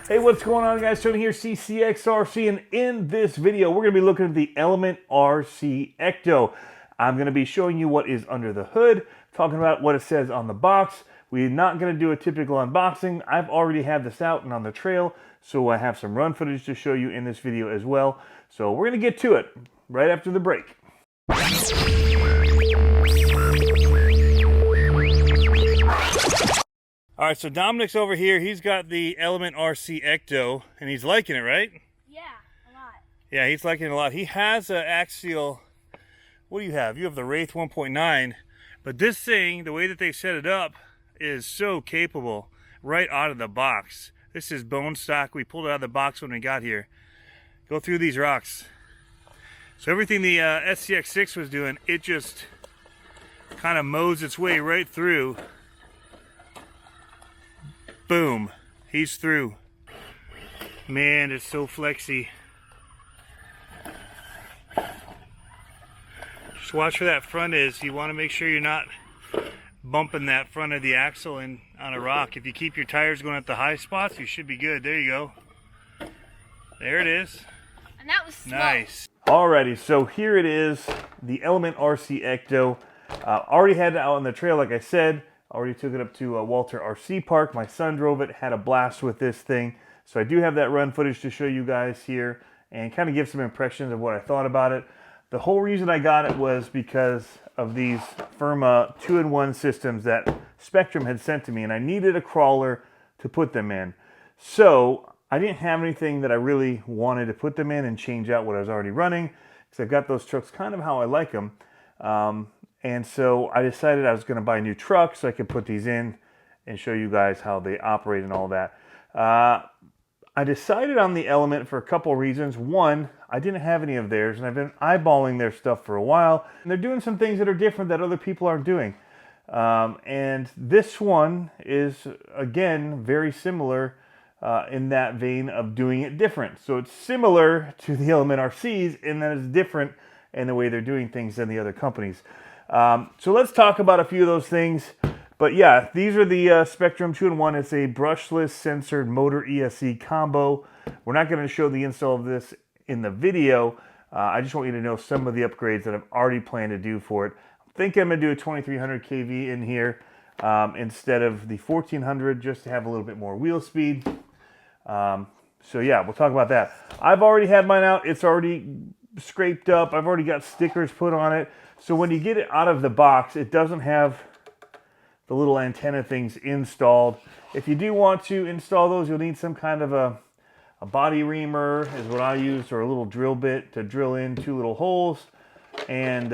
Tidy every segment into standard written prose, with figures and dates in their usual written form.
Hey, what's going on, guys? Tony here, CCxRC, and in this video, we're going to be looking at the Element RC Ecto. I'm going to be showing you what is under the hood, talking about what it says on the box. We're not going to do a typical unboxing. I've already had this out and on the trail, so I have some run footage to show you in this video as well. So we're going to get to it right after the break. All right, so Dominic's over here. He's got the Element RC Ecto, and he's liking it, right? Yeah, a lot. Yeah, he's liking it a lot. He has an axial, what do you have? You have the Wraith 1.9, but this thing, the way that they set it up, is so capable right out of the box. This is bone stock. We pulled it out of the box when we got here. Go through these rocks. So everything the CCx6 was doing, it just kind of mows its way right through. Boom, he's through. Man, it's so flexy. Just watch where that front is. You want to make sure you're not bumping that front of the axle in on a rock. If you keep your tires going at the high spots, you should be good. There you go. There it is. And that was slow. Nice. Alrighty, so here it is, the Element RC Ecto. Already had it out on the trail, like I said. Already took it up to Walter RC Park. My son drove it, had a blast with this thing. So I do have that run footage to show you guys here and kind of give some impressions of what I thought about it. The whole reason I got it was because of these Firma 2-in-1 systems that Spectrum had sent to me, and I needed a crawler to put them in. So I didn't have anything that I really wanted to put them in and change out what I was already running, because I've got those trucks kind of how I like them. And so I decided I was going to buy a new truck so I could put these in and show you guys how they operate and all that. I decided on the Element for a couple reasons. One, I didn't have any of theirs, and I've been eyeballing their stuff for a while. And they're doing some things that are different that other people aren't doing. And this one is, again, very similar in that vein of doing it different. So it's similar to the Element RCs in that it's different in the way they're doing things than the other companies. So let's talk about a few of those things. But yeah, these are the Spectrum 2-in-1. It's a brushless censored motor ESC combo. We're not going to show the install of this in the video. I just want you to know some of the upgrades that I've already planned to do for it. I think I'm going to do a 2300 kV in here instead of the 1400 just to have a little bit more wheel speed. So yeah, we'll talk about that. I've already had mine out. It's already scraped up. I've already got stickers put on it. So when you get it out of the box, it doesn't have the little antenna things installed. If you do want to install those, you'll need some kind of a body reamer is what I used, or a little drill bit to drill in 2 little holes. And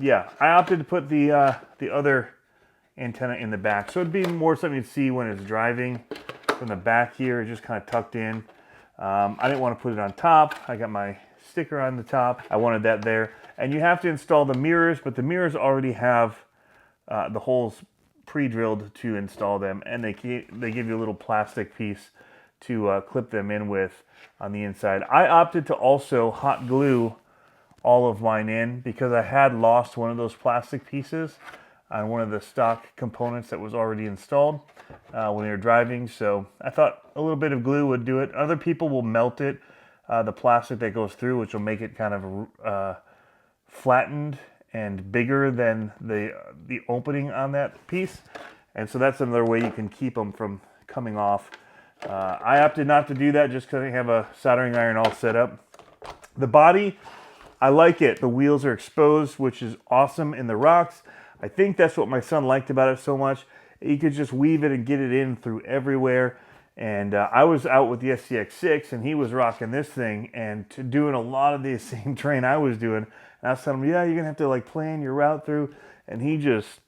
yeah, I opted to put the other antenna in the back. So it'd be more something you'd see when it's driving from the back here. It's just kind of tucked in. I didn't want to put it on top. I got my sticker on the top. I wanted that there. And you have to install the mirrors, but the mirrors already have the holes pre-drilled to install them, and they give you a little plastic piece to clip them in with on the inside. I opted to also hot glue all of mine in because I had lost one of those plastic pieces on one of the stock components that was already installed when they were driving. So I thought a little bit of glue would do it. Other people will melt it, the plastic that goes through, which will make it kind of flattened and bigger than the opening on that piece. And so that's another way you can keep them from coming off. I opted not to do that just because I have a soldering iron all set up. The body, I like it. The wheels are exposed, which is awesome in the rocks. I think that's what my son liked about it so much. You could just weave it and get it in through everywhere. And I was out with the CCx6 and he was rocking this thing and doing a lot of the same terrain I was doing. And I was telling him, yeah, you're gonna have to like plan your route through. And he just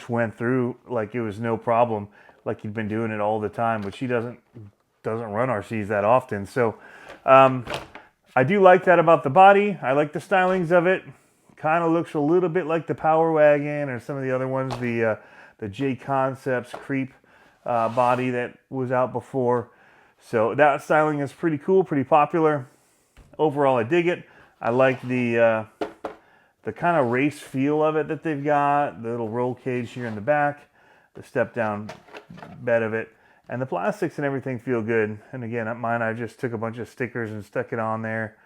went through like it was no problem, like he'd been doing it all the time, which he doesn't run RCs that often. So I do like that about the body. I like the stylings of it. Kind of looks a little bit like the Power Wagon or some of the other ones, the J Concepts Creep body that was out before. So that styling is pretty cool, pretty popular. Overall, I dig it. I like the kind of race feel of it that they've got, the little roll cage here in the back, the step down bed of it. And the plastics and everything feel good. And again, at mine, I just took a bunch of stickers and stuck it on there.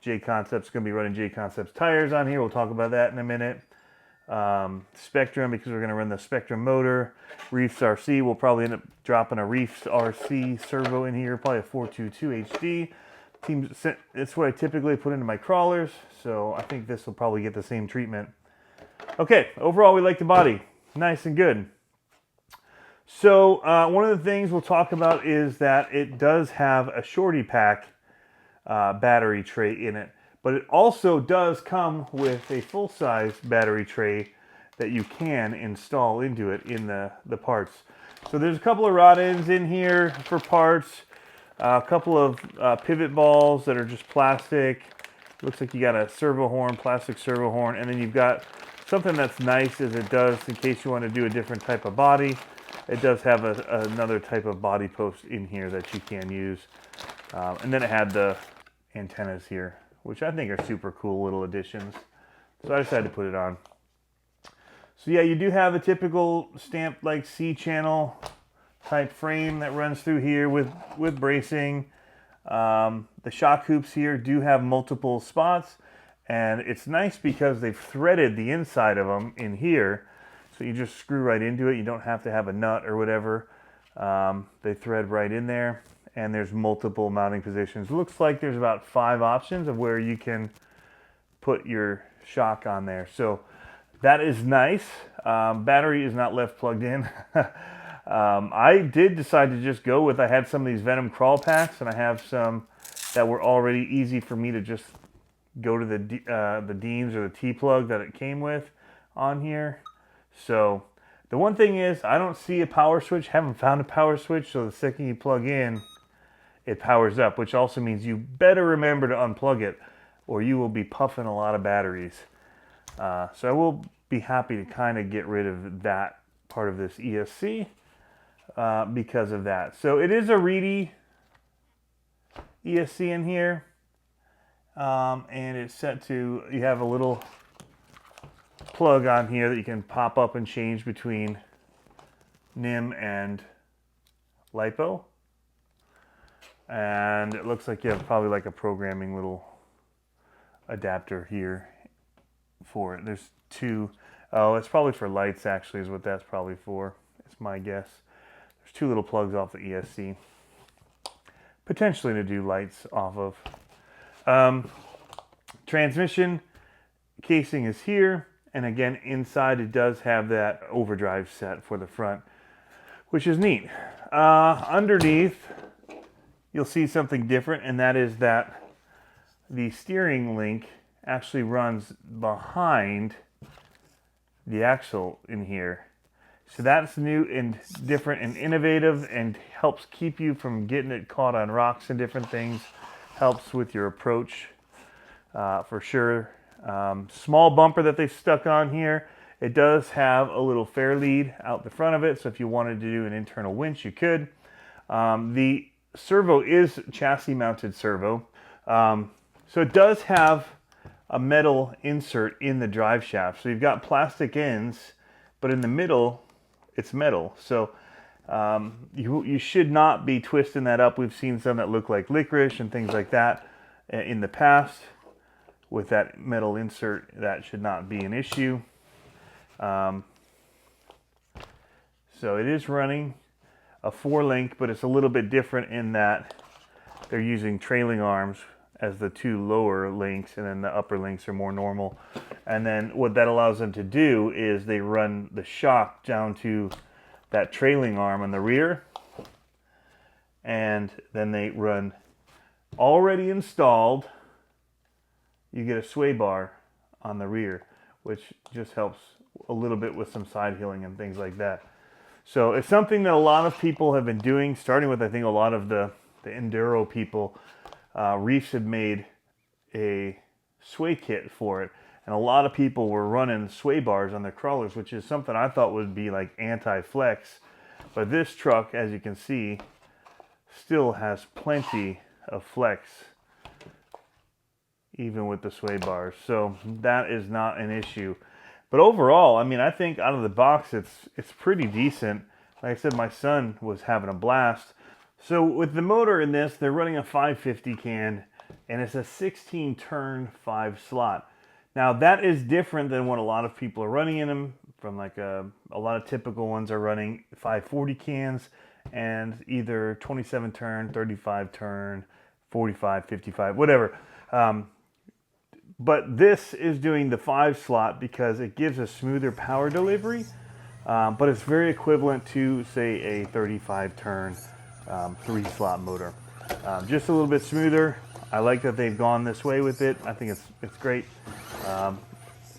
J-Concept's going to be running J-Concept's tires on here. We'll talk about that in a minute. Spectrum, because we're going to run the Spectrum motor. Reefs RC, we'll probably end up dropping a Reefs RC servo in here, probably a 422 HD. It's what I typically put into my crawlers, so I think this will probably get the same treatment. Okay, overall we like the body. Nice and good. So one of the things we'll talk about is that it does have a shorty pack battery tray in it. But it also does come with a full-size battery tray that you can install into it in the parts. So there's a couple of rod ends in here for parts, a couple of pivot balls that are just plastic. Looks like you got a servo horn, plastic servo horn, and then you've got something that's nice is it does, in case you want to do a different type of body, it does have another type of body post in here that you can use. And then it had the antennas here, which I think are super cool little additions. So I decided to put it on. So yeah, you do have a typical stamped like C-channel type frame that runs through here with bracing. The shock hoops here do have multiple spots, and it's nice because they've threaded the inside of them in here. So you just screw right into it. You don't have to have a nut or whatever. They thread right in there. And there's multiple mounting positions. Looks like there's about 5 options of where you can put your shock on there. So that is nice. Battery is not left plugged in. I did decide to just go with, I had some of these Venom crawl packs, and I have some that were already easy for me to just go to the Deans or the T-plug that it came with on here. So the one thing is, I don't see a power switch, haven't found a power switch, so the second you plug in, it powers up, which also means you better remember to unplug it or you will be puffing a lot of batteries. So I will be happy to kind of get rid of that part of this ESC because of that. So it is a reedy ESC in here, and it's set to, you have a little plug on here that you can pop up and change between NIM and LiPo. And it looks like you have probably like a programming little adapter here for it. There's 2. Oh, it's probably for lights actually is what that's probably for. It's my guess. There's 2 little plugs off the ESC. Potentially to do lights off of. Transmission casing is here. And again, inside it does have that overdrive set for the front, which is neat. Underneath, you'll see something different, and that is that the steering link actually runs behind the axle in here. So that's new and different and innovative and helps keep you from getting it caught on rocks and different things. Helps with your approach for sure. Small bumper that they stuck on here. It does have a little fair lead out the front of it, so if you wanted to do an internal winch, you could. The servo is chassis mounted servo. So it does have a metal insert in the drive shaft. So you've got plastic ends, but in the middle, it's metal. So you should not be twisting that up. We've seen some that look like licorice and things like that in the past. With that metal insert, that should not be an issue. So it is running a 4-link, but it's a little bit different in that they're using trailing arms as the 2 lower links, and then the upper links are more normal. And then what that allows them to do is they run the shock down to that trailing arm on the rear, and then they run already installed. You get a sway bar on the rear, which just helps a little bit with some side healing and things like that. So it's something that a lot of people have been doing, starting with, I think, a lot of the enduro people. Reefs had made a sway kit for it, and a lot of people were running sway bars on their crawlers, which is something I thought would be like anti-flex. But this truck, as you can see, still has plenty of flex, even with the sway bars. So that is not an issue. But overall, I mean, I think out of the box, it's pretty decent like I said, my son was having a blast. So with the motor in this, they're running a 550 can, and it's a 16 turn 5 slot. Now that is different than what a lot of people are running in them. From like a lot of typical ones are running 540 cans and either 27 turn, 35 turn, 45, 55, whatever. But this is doing the 5 slot because it gives a smoother power delivery, but it's very equivalent to, say, a 35 turn 3 slot motor. Just a little bit smoother. I like that they've gone this way with it. I think it's great.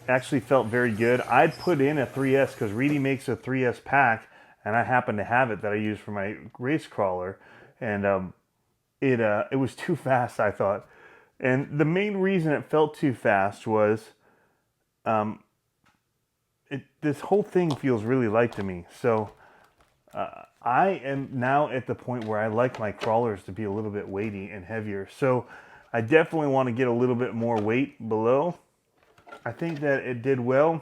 Actually felt very good. I'd put in a 3S because Reedy makes a 3S pack, and I happen to have it that I use for my race crawler, and it was too fast, I thought. And the main reason it felt too fast was this whole thing feels really light to me. So I am now at the point where I like my crawlers to be a little bit weighty and heavier. So I definitely want to get a little bit more weight below. I think that it did well.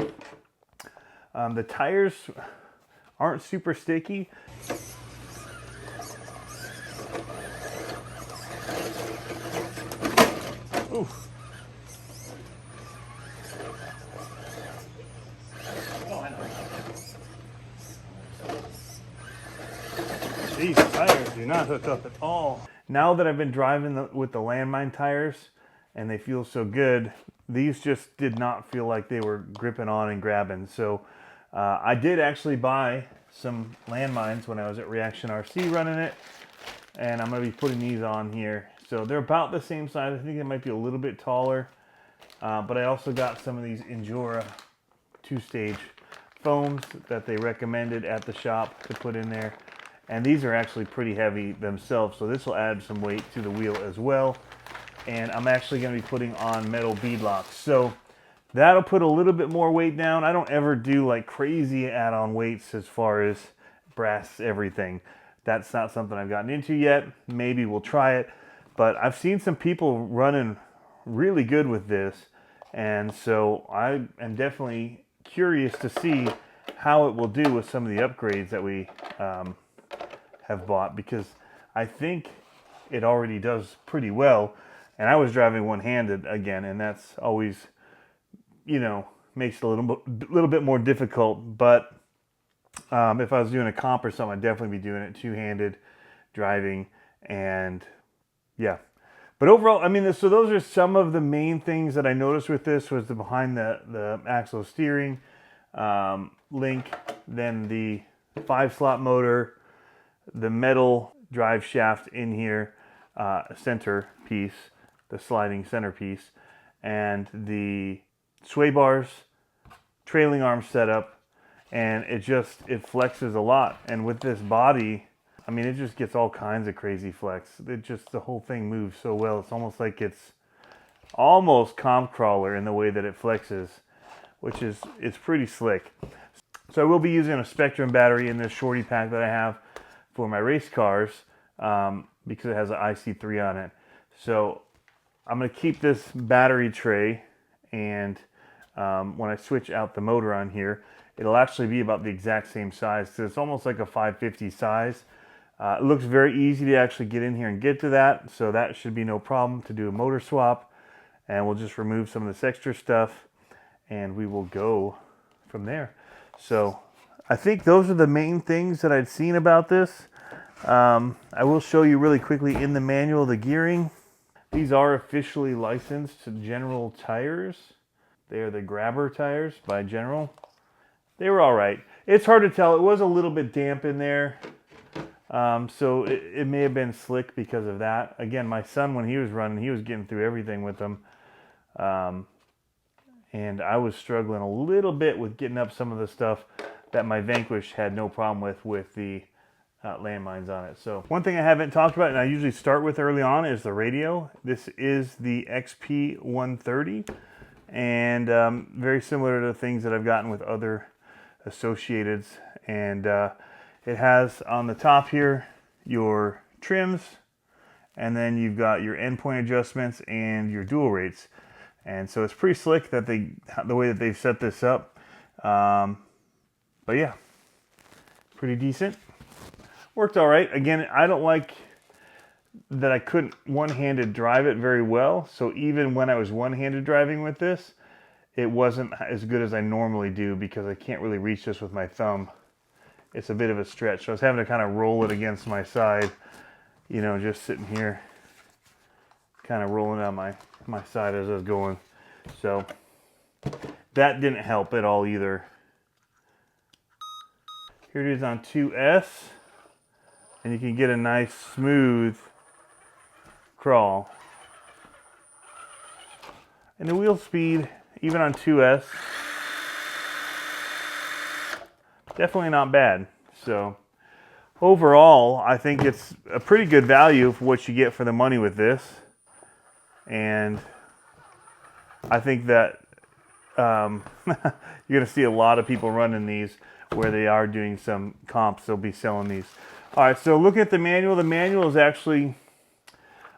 The tires aren't super sticky. Oof. These tires do not hook up at all. Now that I've been driving with the landmine tires and they feel so good, these just did not feel like they were gripping on and grabbing. So I did actually buy some landmines when I was at Reaction RC running it, and I'm going to be putting these on here. So they're about the same size. I think they might be a little bit taller, but I also got some of these Endura 2-stage foams that they recommended at the shop to put in there. And these are actually pretty heavy themselves, so this will add some weight to the wheel as well. And I'm actually going to be putting on metal bead locks, so that'll put a little bit more weight down. I don't ever do like crazy add-on weights as far as brass everything. That's not something I've gotten into yet. Maybe we'll try it, but I've seen some people running really good with this, and so I am definitely curious to see how it will do with some of the upgrades that we have bought, because I think it already does pretty well. And I was driving one-handed again, and that's always, you know, makes it a little bit more difficult. But if I was doing a comp or something, I'd definitely be doing it two-handed driving, and yeah. But overall, I mean, so those are some of the main things that I noticed with this. Was the behind the axle steering link, then the 5-slot motor, the metal drive shaft in here, center piece, the sliding centerpiece, and the sway bars, trailing arm setup, and it flexes a lot. And with this body, I mean, it just gets all kinds of crazy flex. The whole thing moves so well. It's almost like it's almost comp crawler in the way that it flexes, which is, it's pretty slick. So I will be using a Spectrum battery in this shorty pack that I have for my race cars, because it has an IC3 on it. So I'm going to keep this battery tray, and when I switch out the motor on here, it'll actually be about the exact same size. So it's almost like a 550 size. It looks very easy to actually get in here and get to that, so that should be no problem to do a motor swap. And we'll just remove some of this extra stuff, and we will go from there. So I think those are the main things that I'd seen about this. I will show you really quickly in the manual the gearing. These are officially licensed to General tires. They are the grabber tires by General. They were all right. It's hard to tell. It was a little bit damp in there. So it may have been slick because of that. Again, my son, when he was running, he was getting through everything with them. And I was struggling a little bit with getting up some of the stuff that my Vanquish had no problem with the landmines on it. So one thing I haven't talked about, and I usually start with early on, is the radio. This is the XP130, and very similar to the things that I've gotten with other Associateds. And it has on the top here your trims, and then you've got your endpoint adjustments and your dual rates. And so it's pretty slick that the way that they've set this up. But yeah, pretty decent. worked all right. Again, I don't like that I couldn't one-handed drive it very well. So even when I was one-handed driving with this, it wasn't as good as I normally do because I can't really reach this with my thumb. It's a bit of a stretch. So I was having to kind of roll it against my side, you know, just sitting here, kind of rolling down my side as I was going. So that didn't help at all either. Here it is on 2S, and you can get a nice smooth crawl. And the wheel speed, even on 2S, definitely not bad. So overall, I think it's a pretty good value for what you get for the money with this. And I think that you're going to see a lot of people running these where they are doing some comps. They'll be selling these. All right, so looking at the manual. The manual is actually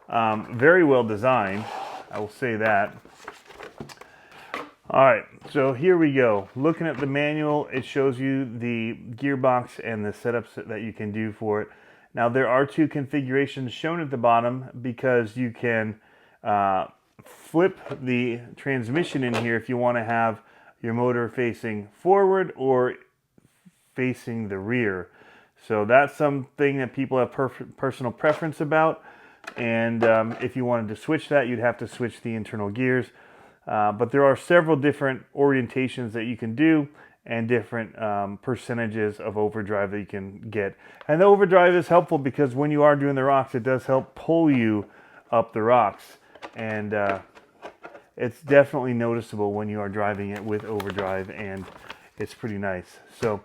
very well designed. I will say that. All right, so here we go. Looking at the manual, it shows you the gearbox and the setups that you can do for it. Now, there are two configurations shown at the bottom because you can flip the transmission in here if you want to have your motor facing forward or facing the rear. So that's something that people have personal preference about. And if you wanted to switch that, you'd have to switch the internal gears. But there are several different orientations that you can do and different percentages of overdrive that you can get. And the overdrive is helpful because when you are doing the rocks, it does help pull you up the rocks. And it's definitely noticeable when you are driving it with overdrive, and it's pretty nice. So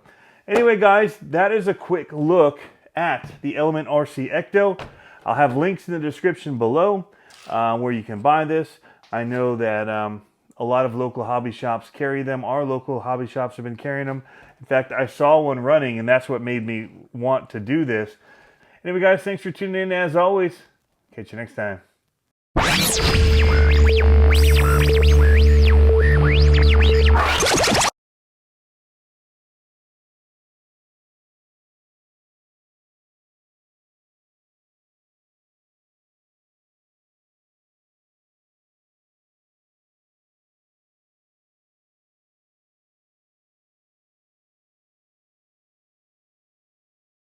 anyway, guys, that is a quick look at the Element RC Ecto. I'll have links in the description below where you can buy this. I know that a lot of local hobby shops carry them. Our local hobby shops have been carrying them. In fact, I saw one running, and that's what made me want to do this. Anyway, guys, thanks for tuning in as always. Catch you next time.